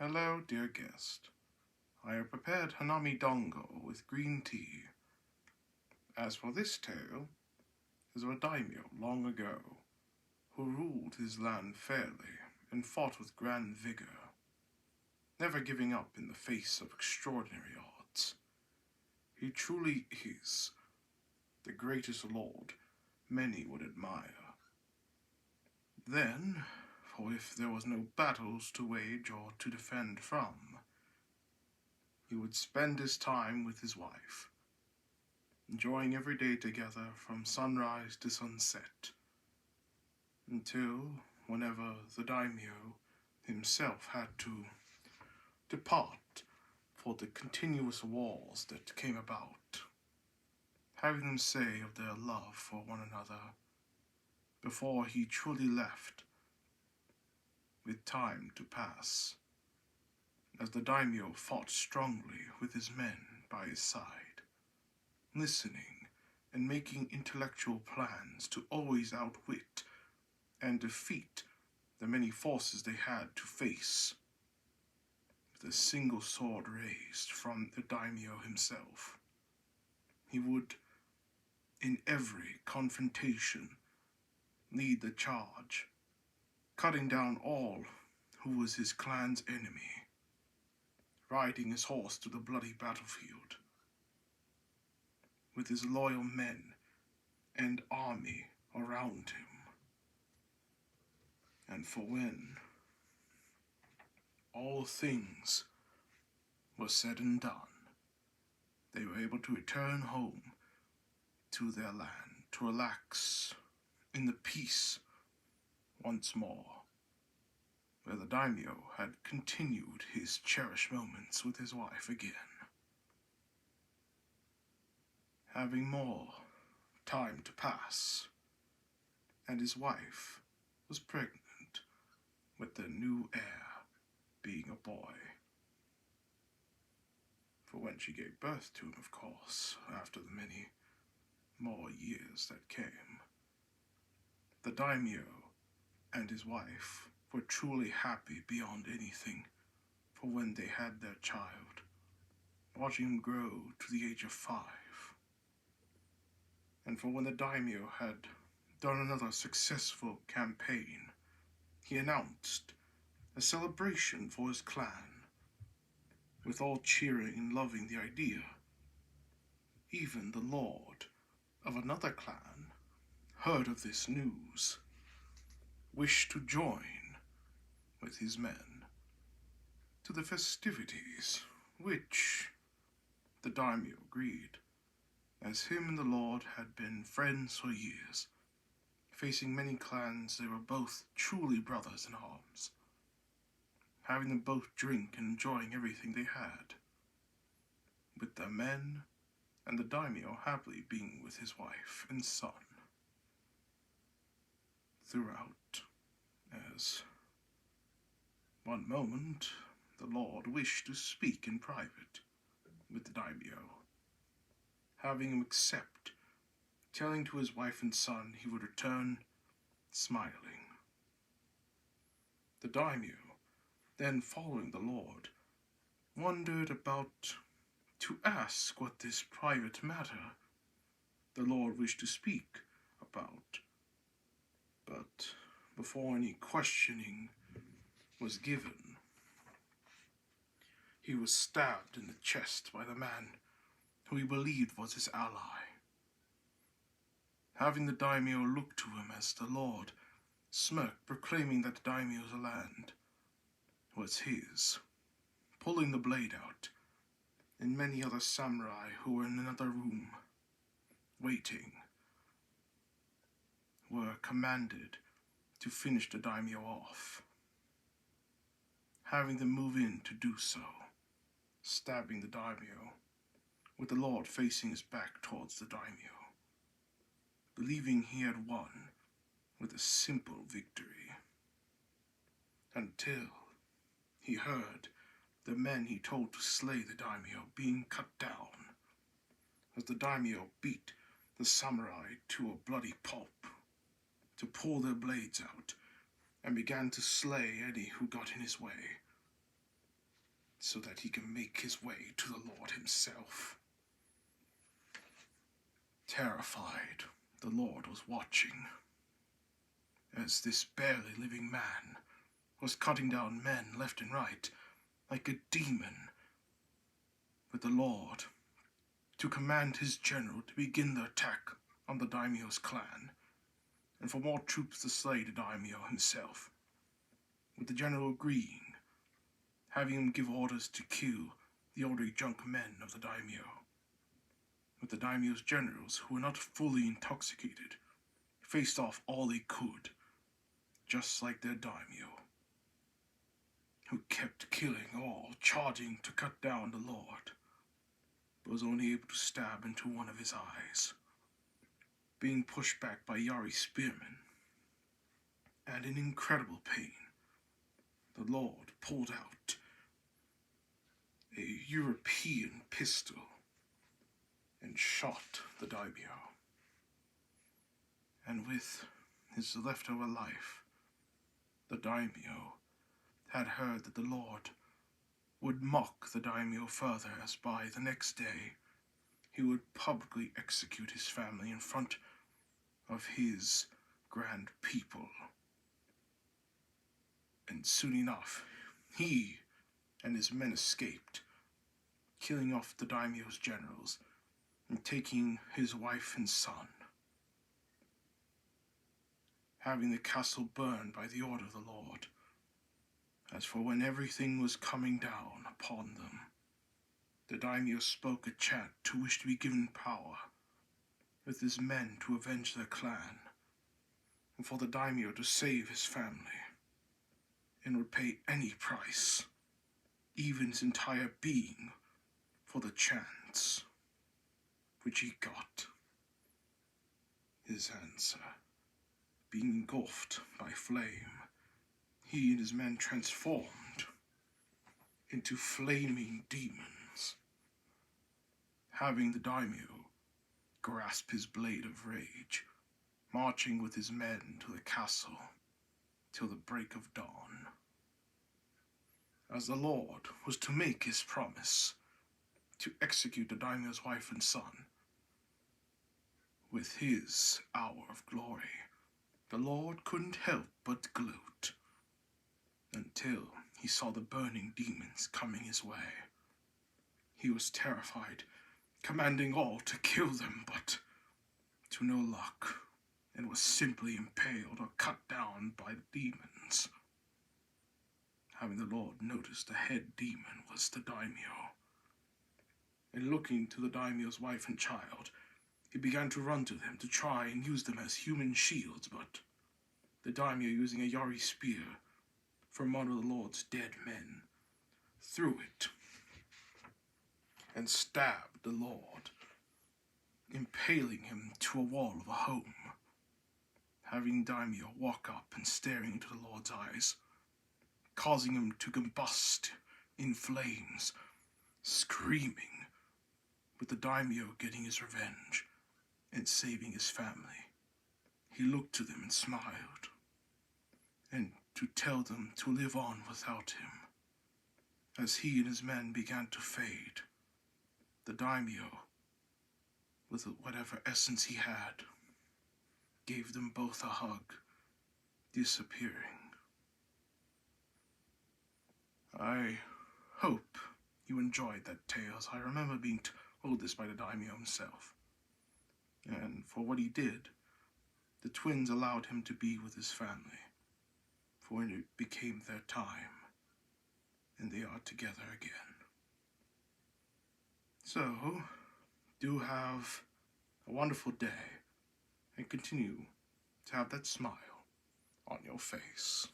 Hello, dear guest. I have prepared Hanami Dongo with green tea. As for this tale, is of a daimyo long ago who ruled his land fairly and fought with grand vigor, never giving up in the face of extraordinary odds. He truly is the greatest lord many would admire. Then, for if there was no battles to wage or to defend from, he would spend his time with his wife, enjoying every day together from sunrise to sunset, until whenever the daimyo himself had to depart for the continuous wars that came about, having them say of their love for one another before he truly left, with time to pass, as the daimyo fought strongly with his men by his side, listening and making intellectual plans to always outwit and defeat the many forces they had to face, with a single sword raised from the daimyo himself. He would, in every confrontation, lead the charge, cutting down all who was his clan's enemy, riding his horse to the bloody battlefield, with his loyal men and army around him. And for when all things were said and done, they were able to return home to their land, to relax in the peace once more, where the daimyo had continued his cherished moments with his wife again. Having more time to pass, and his wife was pregnant, with the new heir being a boy. For when she gave birth to him, of course, after the many more years that came, the daimyo and his wife were truly happy beyond anything for when they had their child, watching him grow to the age of 5. And for when the daimyo had done another successful campaign, he announced a celebration for his clan, with all cheering and loving the idea. Even the lord of another clan heard of this news, wished to join with his men to the festivities, which the daimyo agreed, as him and the lord had been friends for years. Facing many clans, they were both truly brothers in arms, having them both drink and enjoying everything they had, with their men and the daimyo happily being with his wife and son throughout, as one moment the lord wished to speak in private with the daimyo, having him accept, telling to his wife and son he would return smiling. The daimyo, then following the lord, wondered about to ask what this private matter the lord wished to speak about, but before any questioning was given, he was stabbed in the chest by the man who he believed was his ally. Having the daimyo look to him as the lord smirked, proclaiming that the daimyo's land was his, pulling the blade out, and many other samurai who were in another room, waiting, were commanded to finish the daimyo off, having them move in to do so, stabbing the daimyo, with the lord facing his back towards the daimyo, believing he had won with a simple victory, until he heard the men he told to slay the daimyo being cut down, as the daimyo beat the samurai to a bloody pulp, to pull their blades out, and began to slay any who got in his way, so that he can make his way to the Lord himself. Terrified, the Lord was watching as this barely living man was cutting down men left and right like a demon, with the Lord to command his general to begin the attack on the daimyo's clan, and for more troops to slay the daimyo himself, with the general agreeing, having him give orders to kill the already drunk men of the daimyo. With the daimyo's generals, who were not fully intoxicated, faced off all they could, just like their daimyo, who kept killing all, charging to cut down the Lord, but was only able to stab into one of his eyes, being pushed back by Yari's spearmen. And in incredible pain, the Lord pulled out a European pistol and shot the daimyo. And with his leftover life, the daimyo had heard that the Lord would mock the daimyo further, as by the next day he would publicly execute his family in front of his grand people. And soon enough, he and his men escaped, killing off the daimyo's generals and taking his wife and son, having the castle burned by the order of the Lord. As for when everything was coming down upon them, the daimyo spoke a chant to wish to be given power with his men to avenge their clan, and for the daimyo to save his family, and would pay any price, even his entire being, for the chance, which he got. His answer, being engulfed by flame, he and his men transformed into flaming demons, having the daimyo grasp his blade of rage, marching with his men to the castle till the break of dawn. As the Lord was to make his promise to execute the daimyo's wife and son with his hour of glory, the Lord couldn't help but gloat until he saw the burning demons coming his way. He was terrified, commanding all to kill them, but to no luck, and was simply impaled or cut down by the demons. Having the Lord notice the head demon was the daimyo, and looking to the daimyo's wife and child, he began to run to them to try and use them as human shields, but the daimyo, using a Yari spear from one of the Lord's dead men, threw it and stabbed the Lord, impaling him to a wall of a home, having daimyo walk up and staring into the Lord's eyes, causing him to combust in flames, screaming, with the daimyo getting his revenge and saving his family. He looked to them and smiled, and to tell them to live on without him. As he and his men began to fade, the daimyo, with whatever essence he had, gave them both a hug, disappearing. I hope you enjoyed that tale, as I remember being told this by the daimyo himself. And for what he did, the twins allowed him to be with his family, for when it became their time, and they are together again. So, do have a wonderful day, and continue to have that smile on your face.